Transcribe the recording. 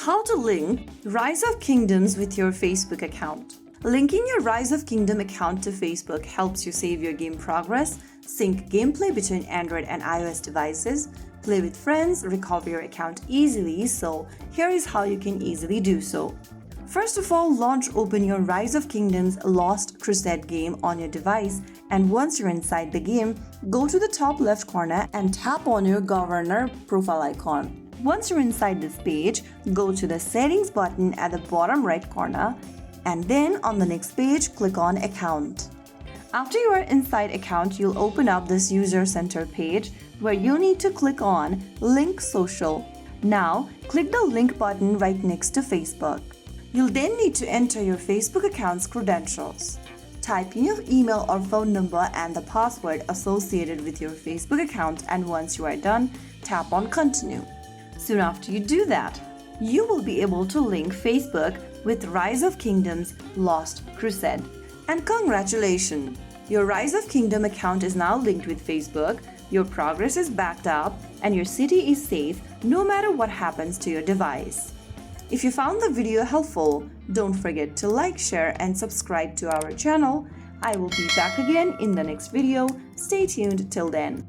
How to link Rise of Kingdoms with your Facebook account. Linking your Rise of Kingdom account to Facebook helps you save your game progress, sync gameplay between Android and iOS devices, play with friends, recover your account easily. So here is how you can easily do so. First of all, open your Rise of Kingdoms Lost Crusade game on your device, and once you're inside the game, go to the top left corner and tap on your governor profile icon. Once you're inside this page, go to the settings button at the bottom right corner, and then on the next page, click on account. After you are inside account, you'll open up this user center page where you need to click on link social. Now, click the link button right next to Facebook. You'll then need to enter your Facebook account's credentials. Type in your email or phone number and the password associated with your Facebook account, and once you are done, tap on continue. Soon after you do that, you will be able to link Facebook with Rise of Kingdoms Lost Crusade. And congratulations! Your Rise of Kingdom account is now linked with Facebook, your progress is backed up, and your city is safe no matter what happens to your device. If you found the video helpful, don't forget to like, share, and subscribe to our channel. I will be back again in the next video. Stay tuned till then.